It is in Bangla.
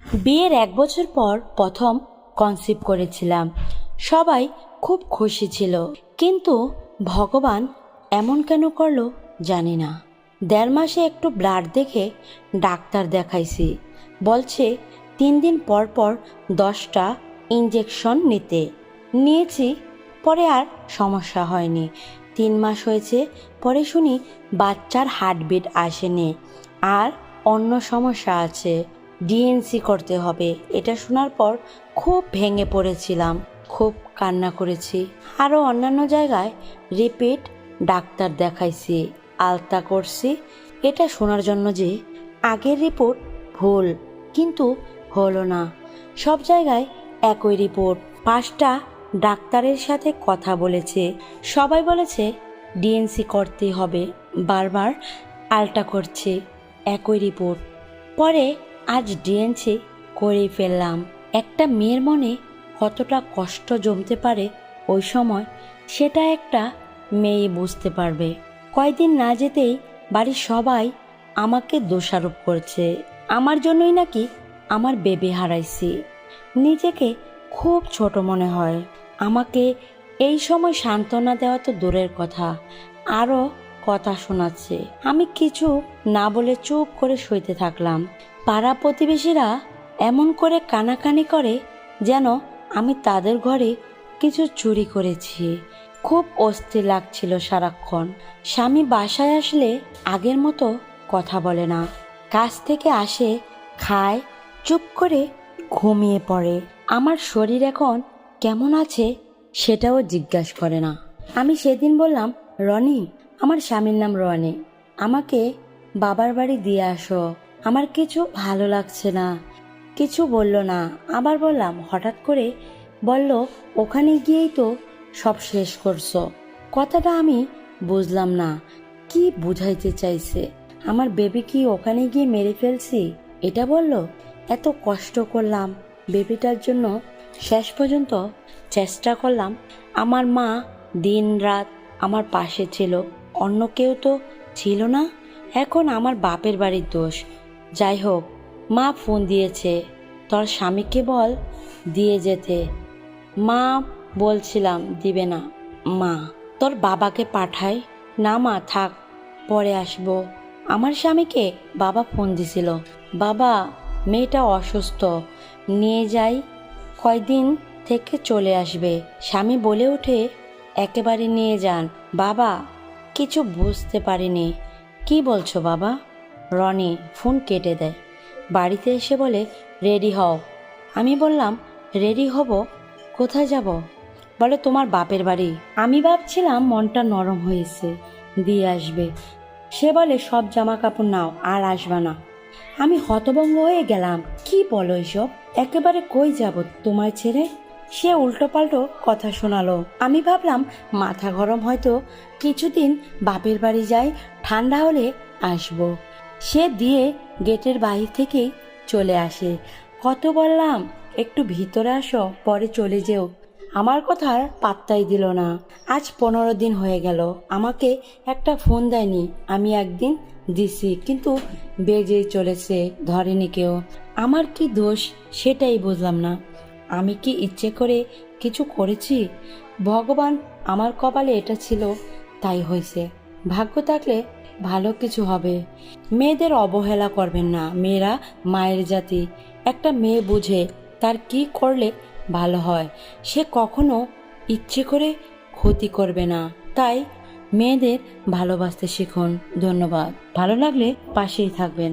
বিয়ের 1 বছর পর প্রথম কনসিভ করেছিলাম। সবাই খুব খুশি ছিল, কিন্তু ভগবান এমন কেন করলো জানি না। 1.5 মাসে একটু ব্লাড দেখে ডাক্তার দেখাইছি, বলছে 3 দিন পর পর 10টা ইঞ্জেকশন নিয়েছি। পরে আর সমস্যা হয়নি। 3 মাস হয়েছে, পরে শুনি বাচ্চার হার্টবিট আসেনি আর অন্য সমস্যা আছে, ডিএনসি করতে হবে। এটা শোনার পর খুব ভেঙে পড়েছিলাম, খুব কান্না করেছি। আরও অন্যান্য জায়গায় রিপিট ডাক্তার দেখাইছি, আলতা করছি, এটা শোনার জন্য যে আগের রিপোর্ট ভুল, কিন্তু হলো না। সব জায়গায় একই রিপোর্ট। 5টা ডাক্তারের সাথে কথা বলেছে, সবাই বলেছে ডিএনসি করতে হবে। বারবার আলটা করছে, একই রিপোর্ট। পরে আজ ডিএনসি করেই ফেললাম। একটা মেয়ের মনে কতটা কষ্ট জমতে পারে ওই সময়, সেটা একটা মেয়ে বুঝতে পারবে। কয়দিন না যেতেই বাড়ির সবাই আমাকে দোষারোপ করছে, আমার জন্যই নাকি আমার বেবি হারাইছি। নিজেকে খুব ছোট মনে হয়। আমাকে এই সময় সান্ত্বনা দেওয়া তো দূরের কথা, আরও কথা শোনাচ্ছে। আমি কিছু না বলে চুপ করে শুইতে থাকলাম। পাড়া প্রতিবেশীরা এমন করে কানাকানি করে যেন আমি তাদের ঘরে কিছু চুরি করেছি। খুব অস্থির লাগছিল সারাক্ষণ। স্বামী বাসায় আসলে আগের মতো কথা বলে না। কাজ থেকে আসে, খায়, চুপ করে ঘুমিয়ে পড়ে। আমার শরীর এখন কেমন আছে সেটাও জিজ্ঞাসা করে না। আমি সেদিন বললাম, রনি, আমার স্বামীর নাম রনি, আমাকে বাবার বাড়ি দিয়ে আসো, আমার কিছু ভালো লাগছে না। কিছু বলল না। আবার বললাম, হঠাৎ করে বলল, ওখানে গিয়েই তো সব শেষ করছো। কথাটা আমি বুঝলাম না, কি বুঝাইতে চাইছে। আমার বেবি কি ওখানে গিয়ে মেরে ফেলছি এটা বলল? এত কষ্ট করলাম বেবিটার জন্য, শেষ পর্যন্ত চেষ্টা করলাম। আমার মা দিন রাত আমার পাশে ছিল, অন্য কেউ তো ছিল না। এখন আমার বাপের বাড়ির দোষ। যাই হোক, মা ফোন দিয়েছে, তোর স্বামীকে বল দিয়ে যেতে। মা বলছিলাম দিবে না। মা, তোর বাবাকে পাঠাই না। মা থাক, পরে আসবো। আমার স্বামীকে বাবা ফোন দিছিল, বাবা মেয়েটা অসুস্থ, নিয়ে যাই, কয়দিন থেকে চলে আসবে। স্বামী বলে ওঠে, একেবারে নিয়ে যান। বাবা কিছু বুঝতে পারিনি। কি বলছো বাবা? রনি ফোন কেটে দেয়। বাড়িতে এসে বলে, রেডি হও। আমি বললাম, রেডি হব? কোথায় যাব? বলে, তোমার বাপের বাড়ি। আমি ভাবছিলাম মনটা নরম হয়েছে, দিয়ে আসবে। সে বলে, সব জামা কাপড় নাও, আর আসবা না। আমি হতভম্ব হয়ে গেলাম, কি বলো এসব? একেবারে কই যাব তোমায় ছেড়ে? সে উল্টো পাল্টো কথা শোনালো। আমি ভাবলাম মাথা গরম, হয়তো কিছুদিন বাপের বাড়ি যাই, ঠান্ডা হলে আসবো। সে দিয়ে গেটের বাইরে থেকেই চলে আসে। কত বললাম একটু ভিতরে আসো, পরে চলে যেও, আমার কথার পাত্তাই দিল না। আজ 15 দিন হয়ে গেল, আমাকে একটা ফোন দেয়নি। আমি একদিন দিছি, কিন্তু বেজেই চলেছে, ধরেনি কেউ। আমার কি দোষ সেটাই বুঝলাম না। আমি কি ইচ্ছে করে কিছু করেছি? ভগবান আমার কপালে এটা ছিল, তাই হয়েছে। ভাগ্য থাকলে ভালো কিছু হবে। মেয়েদের অবহেলা করবেন না, মেয়েরা মায়ের জাতি। একটা মেয়ে বুঝে তার কি করলে ভালো হয়, সে কখনো ইচ্ছে করে ক্ষতি করবে না। তাই মেয়েদের ভালোবাসতে শিখুন। ধন্যবাদ। ভালো লাগলে পাশেই থাকবেন।